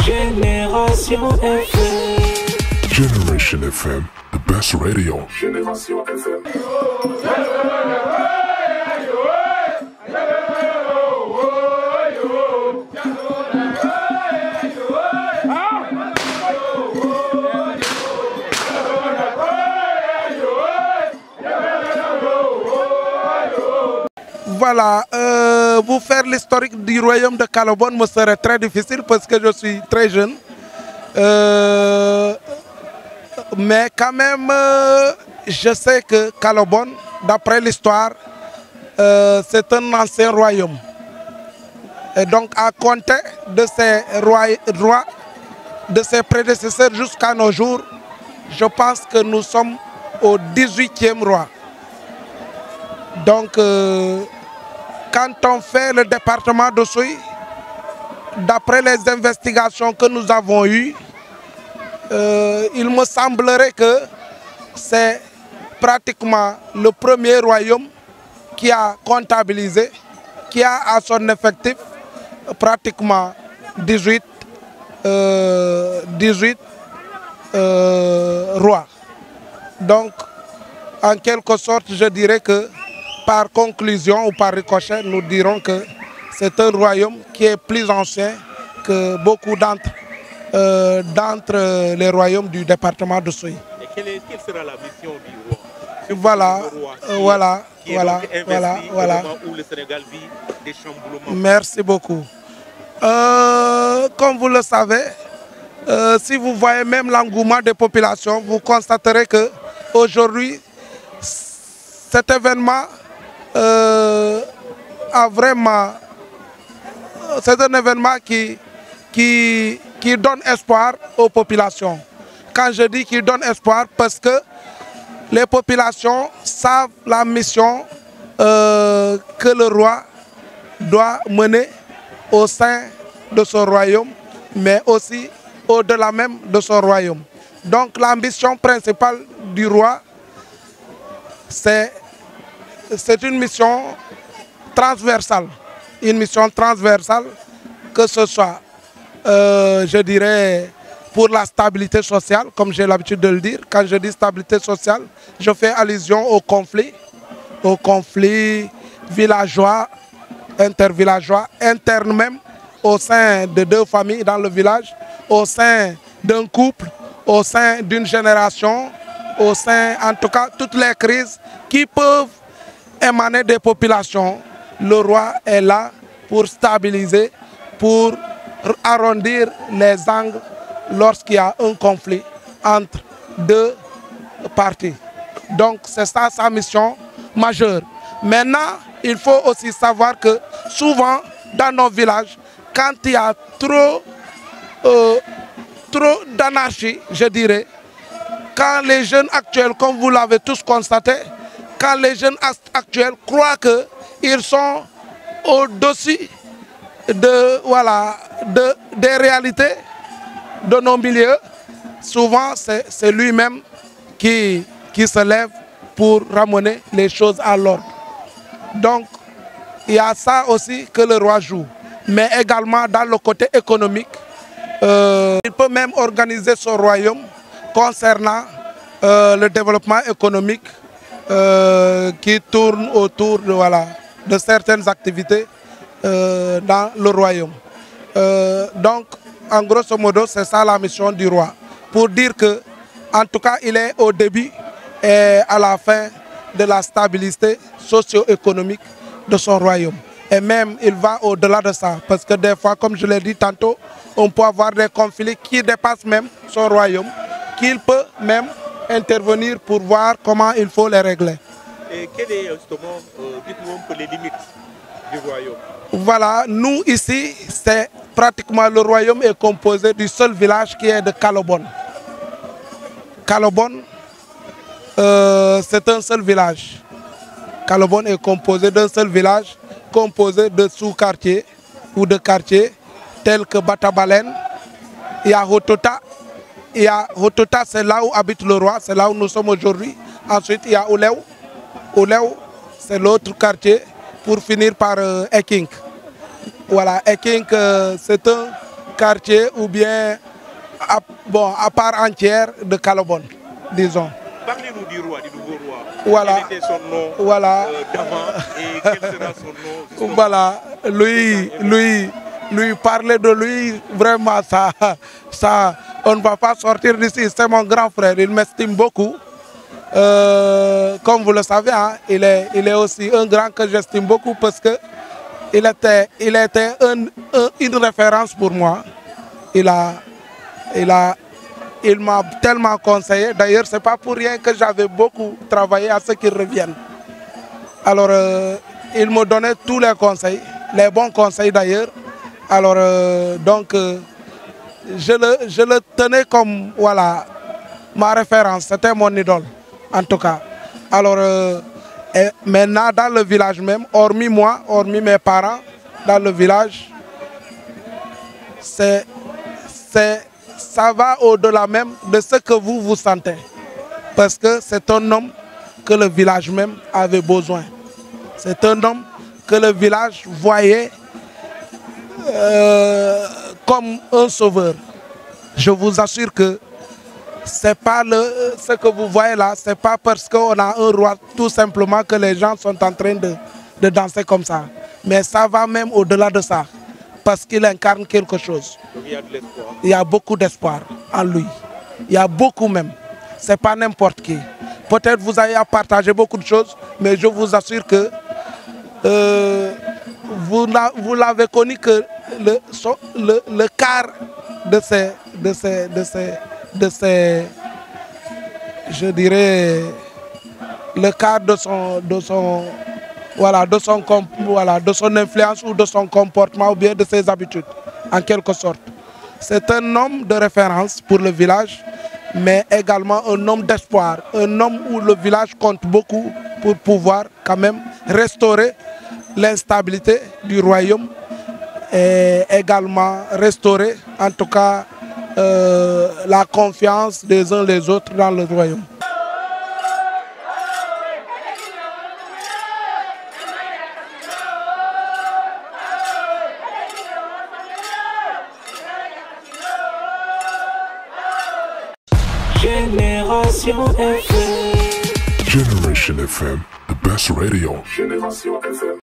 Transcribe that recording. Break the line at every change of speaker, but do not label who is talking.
Génération FM.
Generation FM, the best radio. Génération FM.
Voilà, vous faire l'historique du royaume de Calobone me serait très difficile parce que je suis très jeune. Mais quand même, je sais que Calobone, d'après l'histoire, c'est un ancien royaume. Et donc, à compter de ces rois, de ses prédécesseurs jusqu'à nos jours, je pense que nous sommes au 18e roi. Donc, quand on fait le département d'Oussouye, d'après les investigations que nous avons eues, il me semblerait que c'est pratiquement le premier royaume qui a comptabilisé, qui a à son effectif pratiquement 18 rois. Donc, en quelque sorte, je dirais que par conclusion ou par ricochet, nous dirons que c'est un royaume qui est plus ancien que beaucoup d'entre les royaumes du département de Souy.
Et quelle sera la mission du roi?
Voilà, voilà.
Où le Sénégal vit des chamboulements.
Merci beaucoup. Comme vous le savez, si vous voyez même l'engouement des populations, vous constaterez que aujourd'hui, cet événement c'est un événement qui donne espoir aux populations. Quand je dis qu'il donne espoir, parce que les populations savent la mission que le roi doit mener au sein de son royaume, mais aussi au-delà même de son royaume. Donc l'ambition principale du roi, c'est une mission transversale. Une mission transversale, que ce soit, je dirais, pour la stabilité sociale, comme j'ai l'habitude de le dire. Quand je dis stabilité sociale, je fais allusion au conflit villageois, intervillageois, interne même, au sein de deux familles dans le village, au sein d'un couple, au sein d'une génération, au sein, en tout cas, toutes les crises qui peuvent émaner des populations. Le roi est là pour stabiliser, pour arrondir les angles lorsqu'il y a un conflit entre deux parties. Donc c'est ça sa mission majeure. Maintenant, il faut aussi savoir que souvent dans nos villages, quand il y a trop d'anarchie, je dirais, quand les jeunes actuels, comme vous l'avez tous constaté, quand les jeunes actuels croient qu'ils sont au-dessus des réalités de nos milieux, souvent c'est lui-même qui se lève pour ramener les choses à l'ordre. Donc il y a ça aussi que le roi joue. Mais également dans le côté économique, il peut même organiser son royaume concernant le développement économique qui tourne autour de certaines activités dans le royaume. Donc, en grosso modo, c'est ça la mission du roi. Pour dire que, en tout cas, il est au début et à la fin de la stabilité socio-économique de son royaume. Et même, il va au-delà de ça. Parce que des fois, comme je l'ai dit tantôt, on peut avoir des conflits qui dépassent même son royaume, qu'il peut même intervenir pour voir comment il faut les régler.
Et quelles est justement, dites-nous un peu les limites du royaume?
Voilà, nous ici, c'est pratiquement le royaume est composé du seul village qui est de Calobone. Calobone, c'est un seul village. Calobone est composé d'un seul village, composé de sous-quartiers ou de quartiers tels que Batabalen, il y a Hotota. Il y a Hotota, c'est là où habite le roi, c'est là où nous sommes aujourd'hui. Ensuite, il y a Oulew. Oulew, c'est l'autre quartier, pour finir par Ekink. Voilà, Ekink, c'est un quartier ou bien à part entière de Calobone, disons.
Parlez-nous du roi, du nouveau roi.
Voilà.
Quel était son nom
Voilà.
d'avant et quel sera son nom justement?
Voilà, lui, parler de lui, vraiment, ça, on ne va pas sortir d'ici. C'est mon grand frère, il m'estime beaucoup. Comme vous le savez, hein, il est aussi un grand que j'estime beaucoup parce que il était une référence pour moi. Il m'a tellement conseillé. D'ailleurs, ce n'est pas pour rien que j'avais beaucoup travaillé à ce qu'il revienne. Alors, il me donnait tous les conseils, les bons conseils d'ailleurs. Alors, donc, je le tenais comme, voilà, ma référence. C'était mon idole, en tout cas. Alors, maintenant, dans le village même, hormis moi, hormis mes parents, dans le village, ça va au-delà même de ce que vous sentez. Parce que c'est un homme que le village même avait besoin. C'est un homme que le village voyait comme un sauveur. Je vous assure que c'est pas ce que vous voyez là, c'est pas parce qu'on a un roi tout simplement que les gens sont en train de danser comme ça. Mais ça va même au-delà de ça. Parce qu'il incarne quelque chose.
Donc il y a de l'espoir.
Il y a beaucoup d'espoir en lui. Il y a beaucoup même. Ce n'est pas n'importe qui. Peut-être vous avez à partager beaucoup de choses, mais je vous assure que vous l'avez connu que le quart de ces, je dirais, le quart de son influence ou de son comportement ou bien de ses habitudes, en quelque sorte. C'est un homme de référence pour le village, mais également un homme d'espoir, un homme où le village compte beaucoup pour pouvoir quand même restaurer l'instabilité du royaume et également restaurer en tout cas la confiance des uns les autres dans le royaume.
Génération FM. Generation FM, the best radio. Génération FM.